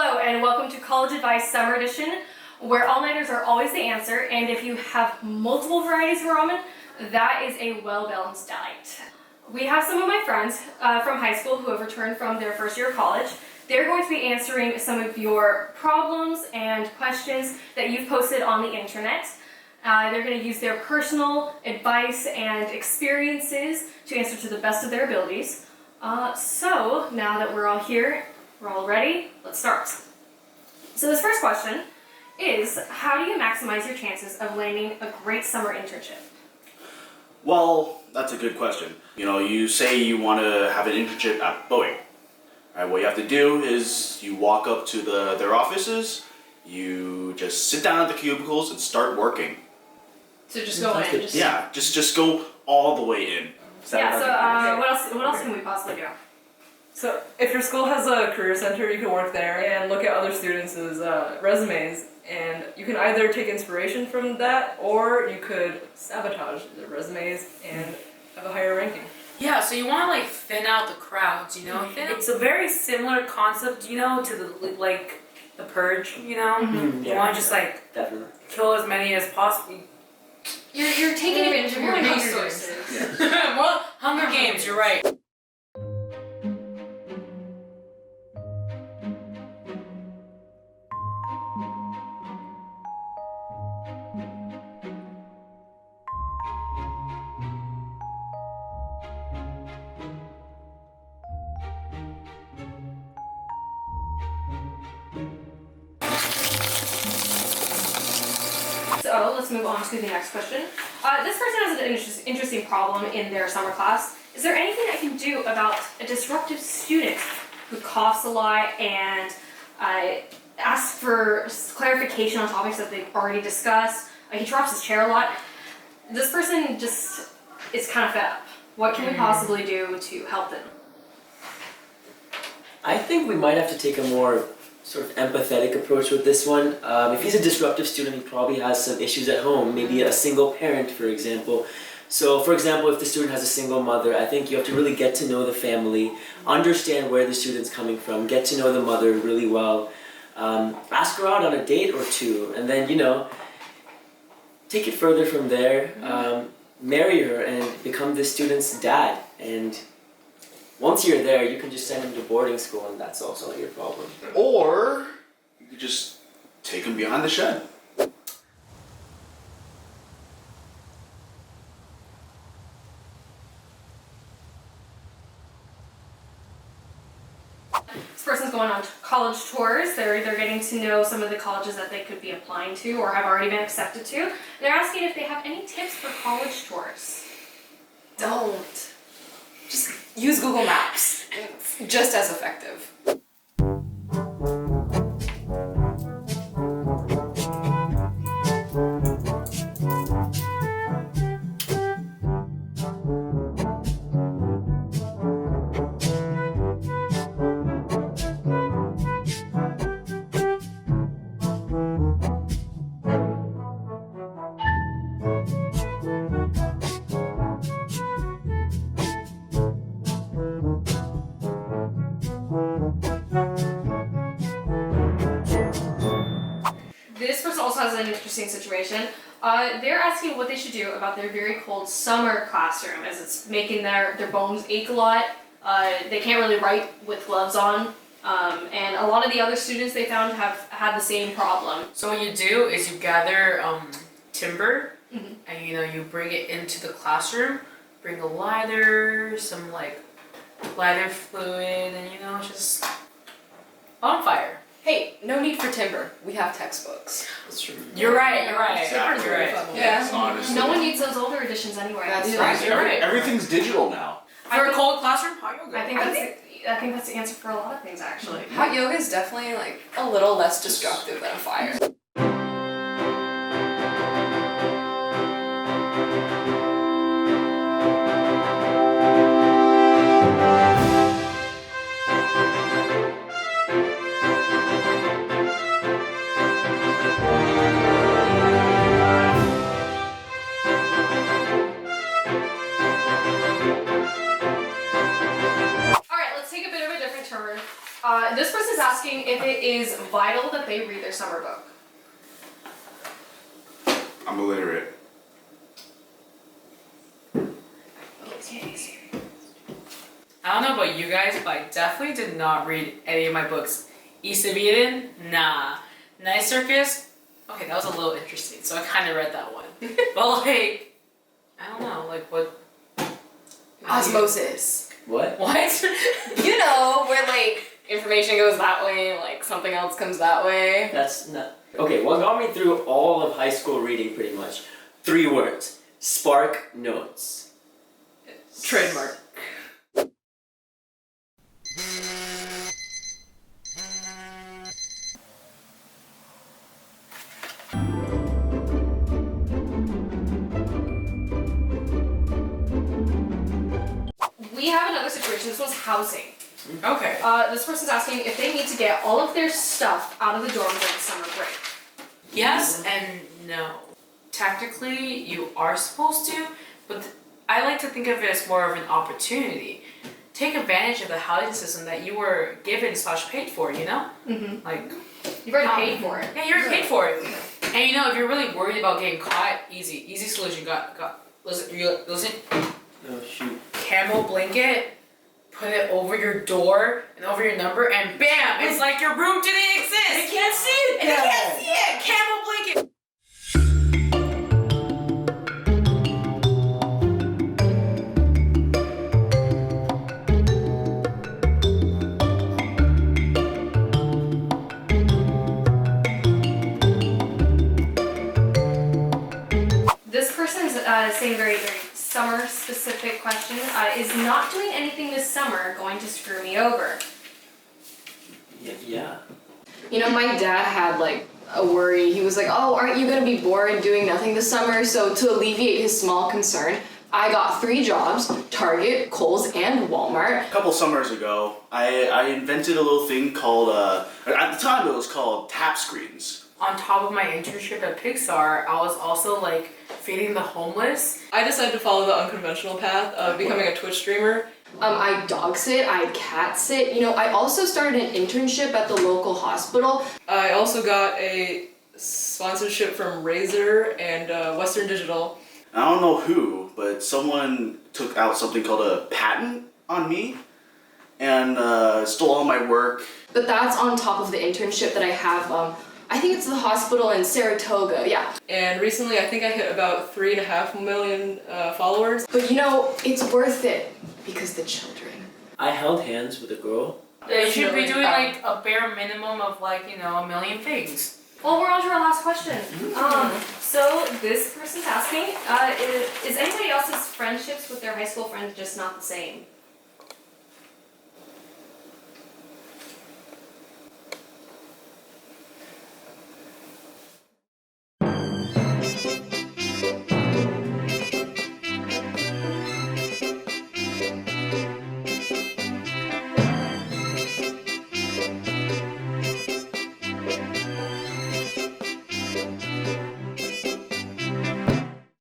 Hello and welcome to College Advice Summer Edition, where all-nighters are always the answer, and if you have multiple varieties of ramen, that is a well-balanced diet. We have some of my friends from high school who have returned from their first year of college. They're going to be answering some of your problems and questions that you've posted on the internet. They're going to use their personal advice and experiences to answer to the best of their abilities. So now that we're all here, we're all ready, let's start. So this first question is, how do you maximize your chances of landing a great summer internship? Well, that's a good question. You say you want to have an internship at Boeing. All right, what you have to do is you walk up to their offices, you just sit down at the cubicles and start working. So just go in. Just go all the way in. What else can we possibly do? So if your school has a career center, you can work there and look at other students' resumes, and you can either take inspiration from that or you could sabotage their resumes and have a higher ranking. Yeah, so you want to thin out the crowds, It's a very similar concept, to the purge, You want to just definitely kill as many as possible. You're taking advantage of your resources. Well, Hunger Games, you're right. So let's move on to the next question. This person has an interesting problem in their summer class. Is there anything I can do about a disruptive student who coughs a lot and asks for clarification on topics that they've already discussed? He drops his chair a lot. This person just is kind of fed up. What can we possibly do to help them? I think we might have to take a more sort of empathetic approach with this one. If he's a disruptive student, he probably has some issues at home, maybe a single parent, for example. So, for example, if the student has a single mother, I think you have to really get to know the family, understand where the student's coming from, get to know the mother really well, ask her out on a date or two, and then, take it further from there, marry her and become the student's dad. And once you're there, you can just send him to boarding school and that solves all your problems. Or you could just take them behind the shed. This person's going on college tours. They're getting to know some of the colleges that they could be applying to or have already been accepted to. And they're asking if they have any tips for college tours. Don't. Just use Google Maps. It's just as effective. This person also has an interesting situation. They're asking what they should do about their very cold summer classroom, as it's making their bones ache a lot. They can't really write with gloves on, and a lot of the other students they found have had the same problem. So what you do is you gather timber, and you bring it into the classroom, bring a lighter, some lighter fluid, and just bonfire. Hey, no need for timber. We have textbooks. That's true. You're right. You're right. Yeah. Honestly. No one needs those older editions anyway. That's right. You're right. Everything's digital now. For a cold classroom, hot yoga. I think that's the answer for a lot of things, actually. Hot yoga is definitely a little less destructive than a fire. This person's asking if it is vital that they read their summer book. I'm illiterate. Okay. I don't know about you guys, but I definitely did not read any of my books. East of Eden, nah. Night Circus, okay, that was a little interesting, so I kind of read that one. But like, I don't know, like what? Osmosis. What? What? You know, where like information goes that way, like something else comes that way. That's not. Okay, what got me through all of high school reading pretty much? 3 words. Spark Notes. Trademark. We have another situation. This one's housing. Okay. This person's asking if they need to get all of their stuff out of the dorm during summer break. Yes and no. Technically, you are supposed to, but I like to think of it as more of an opportunity. Take advantage of the housing system that you were given / paid for, you know? Mm-hmm. Like, You've already paid for it. yeah, you already paid for it. And you know, if you're really worried about getting caught, easy solution. Listen, Oh shoot. camel blanket, put it over your door and over your number, and bam, it's like your room didn't exist. They can't see it. And they can't see it. Camel blanket. This person's saying very summer specific question. Is not doing anything this summer going to screw me over? Yeah. You know, my dad had like a worry. He was like, oh, aren't you gonna be bored doing nothing this summer? So to alleviate his small concern, I got 3 jobs, Target, Kohl's, and Walmart. A couple summers ago, I invented a little thing called, at the time it was called tap screens. On top of my internship at Pixar, I was also like feeding the homeless. I decided to follow the unconventional path of becoming a Twitch streamer. I dog sit, I cat sit. You know, I also started an internship at the local hospital. I also got a sponsorship from Razer and Western Digital. I don't know who, but someone took out something called a patent on me and stole all my work. But that's on top of the internship that I have. I think it's the hospital in Saratoga, yeah. And recently I think I hit about 3.5 million followers. But you know, it's worth it because the children. I held hands with a girl. They should be Definitely. doing like a bare minimum of like, you know, 1 million things. Well, we're on to our last question. So this person's asking, is anybody else's friendships with their high school friends just not the same?